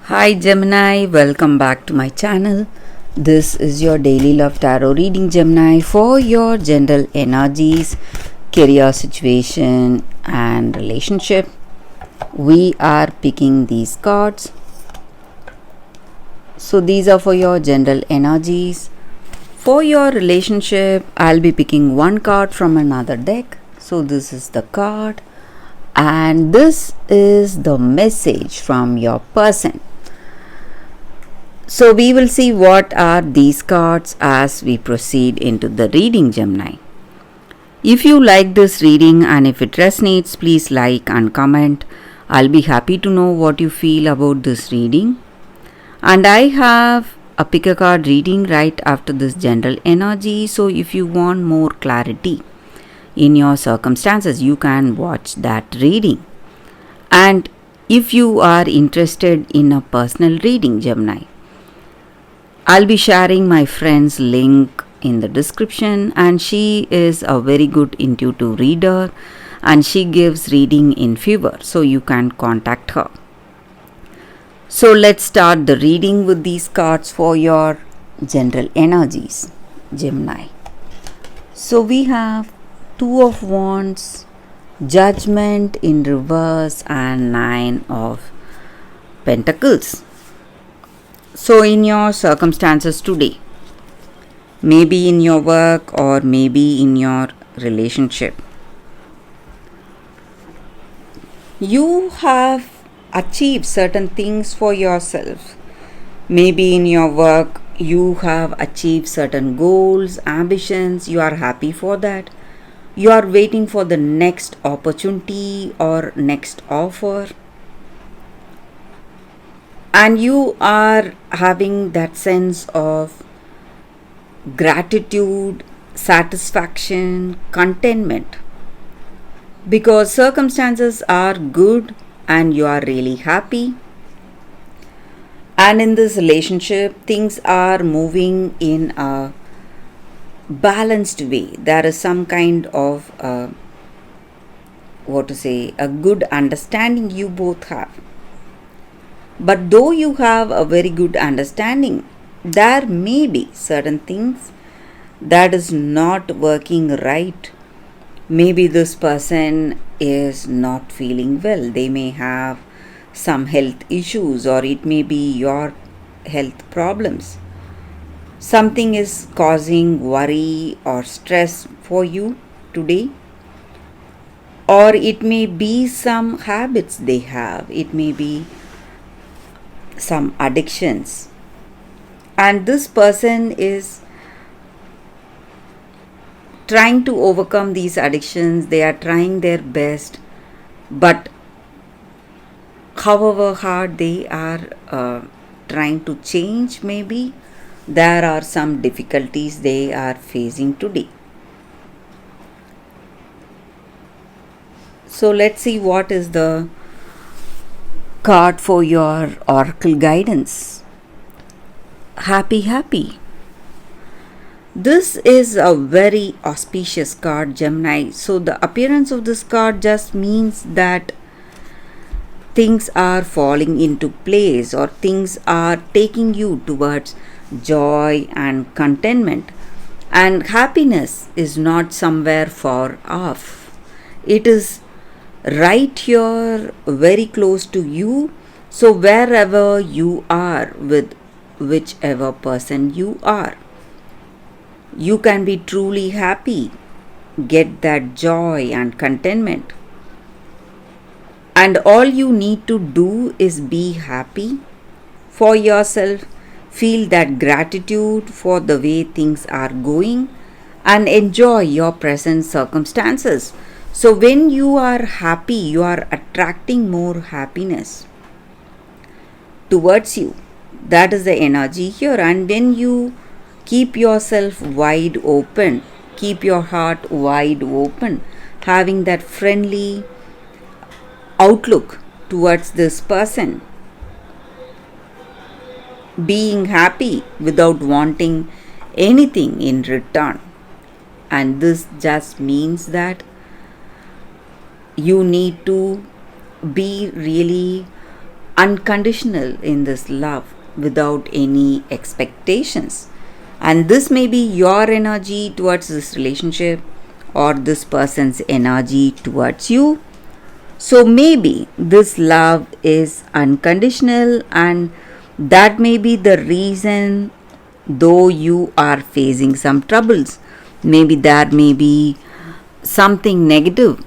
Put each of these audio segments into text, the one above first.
Hi Gemini, welcome back to my channel. This is your daily love tarot reading, Gemini, for your general energies, career situation, and relationship. We are picking these cards. So, these are for your general energies. For your relationship, I'll be picking one card from another deck. So, this is the card, and this is the message from your person. So we will see what are these cards as we proceed into the reading, Gemini. If you like this reading and if it resonates, please like and comment. I'll be happy to know what you feel about this reading. And I have a pick a card reading right after this general energy. So if you want more clarity in your circumstances, you can watch that reading. And if you are interested in a personal reading, Gemini, I'll be sharing my friend's link in the description, and she is a very good intuitive reader and she gives reading in fever, so you can contact her. So let's start the reading with these cards for your general energies, Gemini. So we have Two of Wands, Judgment in reverse, and Nine of Pentacles. So in your circumstances today, maybe in your work or maybe in your relationship, you have achieved certain things for yourself. Maybe in your work, you have achieved certain goals, ambitions, you are happy for that. You are waiting for the next opportunity or next offer. And you are having that sense of gratitude, satisfaction, contentment, because circumstances are good and you are really happy. And in this relationship, things are moving in a balanced way. There is some kind of a good understanding you both have. But though you have a very good understanding, there may be certain things that is not working right. Maybe this person is not feeling well. They may have some health issues, or it may be your health problems. Something is causing worry or stress for you today. Or it may be some habits they have. It may be some addictions, and this person is trying to overcome these addictions. They are trying their best, but however hard they are trying to change, maybe there are some difficulties they are facing today. So let's see what is the card for your oracle guidance. Happy. This is a very auspicious card, Gemini. So the appearance of this card just means that things are falling into place, or things are taking you towards joy and contentment. And happiness is not somewhere far off. It is right here, very close to you. So wherever you are with whichever person you are, you can be truly happy, get that joy and contentment. And all you need to do is be happy for yourself, feel that gratitude for the way things are going, and enjoy your present circumstances. So when you are happy, you are attracting more happiness towards you. That is the energy here. And when you keep yourself wide open, keep your heart wide open, having that friendly outlook towards this person, being happy without wanting anything in return. And this just means that you need to be really unconditional in this love without any expectations. And this may be your energy towards this relationship or this person's energy towards you. So maybe this love is unconditional, and that may be the reason, though you are facing some troubles. Maybe there may be something negative.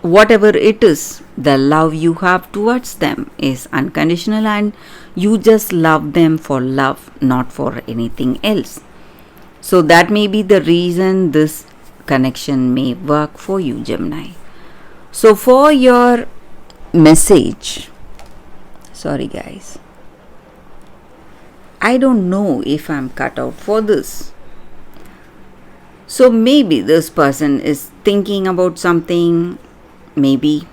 Whatever it is, the love you have towards them is unconditional, and you just love them for love, not for anything else. So that may be the reason this connection may work for you, Gemini. So for your message, sorry guys, I don't know if I'm cut out for this. So maybe this person is thinking about something, maybe.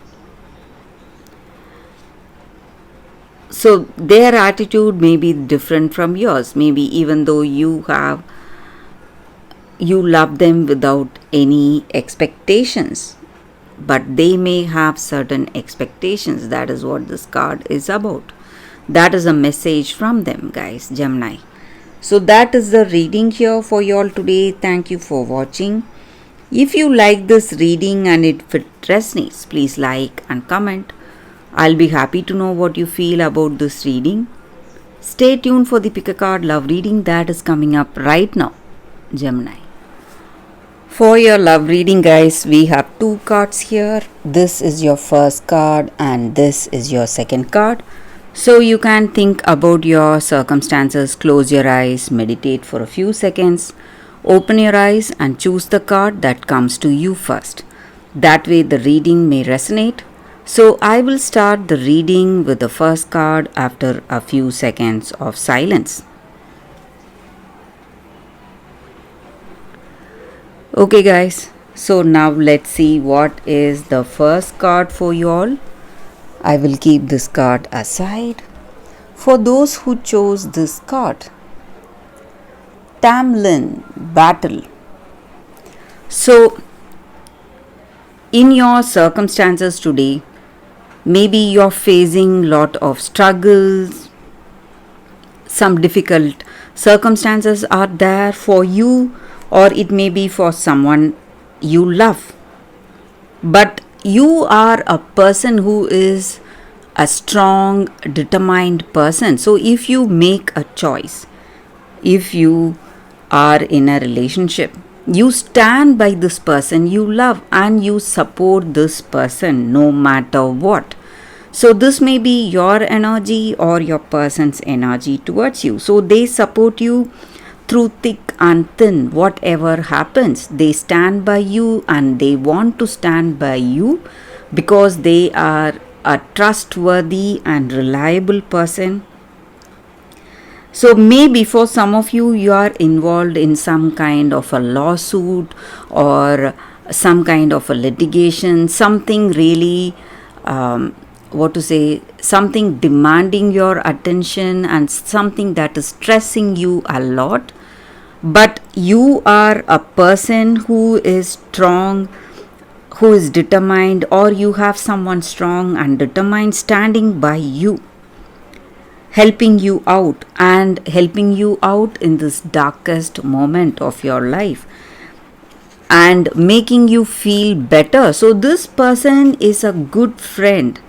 So their attitude may be different from yours. Maybe even though you love them without any expectations, but they may have certain expectations. That is what this card is about. That is a message from them, guys, Gemini. So that is the reading here for you all today. Thank you for watching. If you like this reading and if it resonates, please like and comment. I'll be happy to know what you feel about this reading. Stay tuned for the Pick a Card Love reading that is coming up right now, Gemini. For your love reading, guys, we have 2 cards here. This is your first card and this is your second card. So you can think about your circumstances, close your eyes, meditate for a few seconds, open your eyes and choose the card that comes to you first. That way the reading may resonate. So I will start the reading with the first card after a few seconds of silence. Okay guys, so now let's see what is the first card for you all. I will keep this card aside. For those who chose this card, Tamlin, Battle. So in your circumstances today, maybe you're facing lot of struggles, some difficult circumstances are there for you, or it may be for someone you love. But you are a person who is a strong, determined person. So if you make a choice, if you are in a relationship, you stand by this person you love and you support this person no matter what. So this may be your energy or your person's energy towards you. So they support you through thick and thin. Whatever happens, they stand by you and they want to stand by you because they are a trustworthy and reliable person. So maybe for some of you, you are involved in some kind of a lawsuit or some kind of a litigation, something really, something demanding your attention and something that is stressing you a lot. But you are a person who is strong, who is determined, or you have someone strong and determined standing by you, helping you out in this darkest moment of your life and making you feel better. So this person is a good friend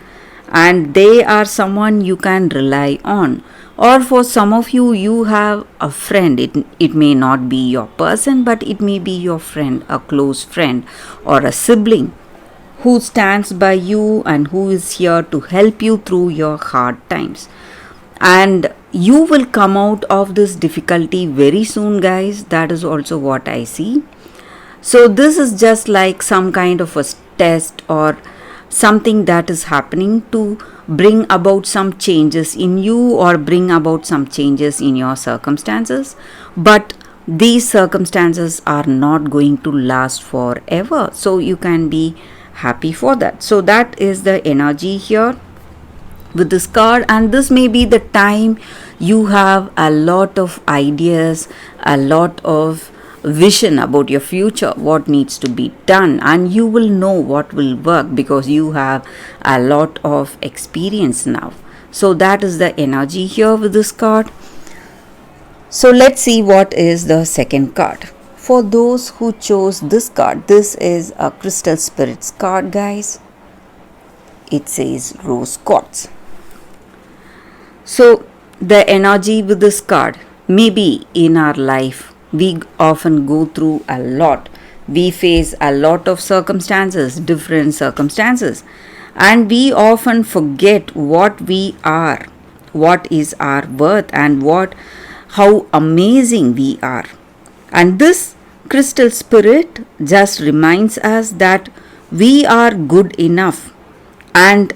and they are someone you can rely on. Or for some of you, you have a friend. It may not be your person, but it may be your friend, a close friend or a sibling who stands by you and who is here to help you through your hard times. And you will come out of this difficulty very soon, guys. That is also what I see. So this is just like some kind of a test or something that is happening to bring about some changes in you or bring about some changes in your circumstances. But these circumstances are not going to last forever. So you can be happy for that. So that is the energy here with this card, and this may be the time you have a lot of ideas, a lot of vision about your future, what needs to be done, and you will know what will work because you have a lot of experience now. So that is the energy here with this card. So let's see what is the second card. For those who chose this card, this is a Crystal Spirits card, guys. It says Rose Quartz. So the energy with this card, maybe in our life we often go through a lot. We face a lot of circumstances, different circumstances, and we often forget what we are, what is our worth, and how amazing we are. And this crystal spirit just reminds us that we are good enough, and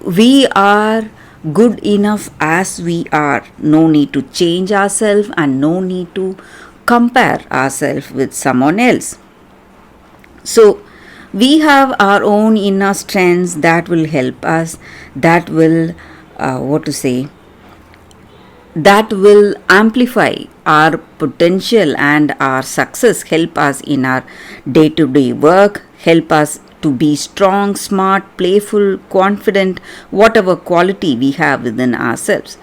we are good enough as we are. No need to change ourselves and no need to compare ourselves with someone else. So we have our own inner strengths that will help us, that will that will amplify our potential and our success, help us in our day-to-day work, help us to be strong, smart, playful, confident, whatever quality we have within ourselves.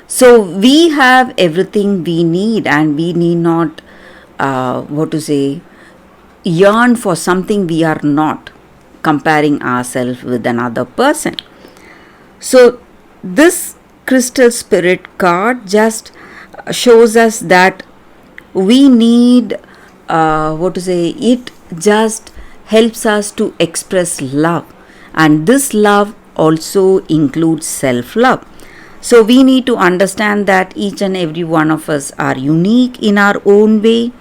So we have everything we need, and we need not yearn for something we are not, comparing ourselves with another person. So this crystal spirit card just shows us that we need it just helps us to express love, and this love also includes self-love. So we need to understand that each and every one of us are unique in our own way,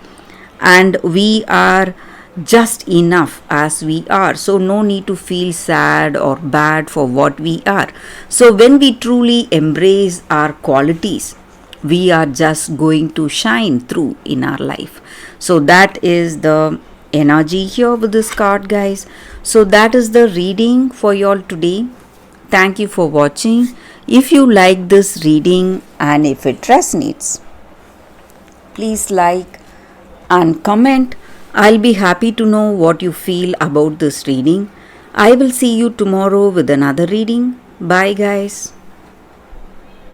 and we are just enough as we are. So no need to feel sad or bad for what we are. So when we truly embrace our qualities, we are just going to shine through in our life. So that is the energy here with this card, guys. So that is the reading for you all today. Thank you for watching. If you like this reading and if it resonates, please like and comment. I'll be happy to know what you feel about this reading. I will see you tomorrow with another reading. Bye, guys.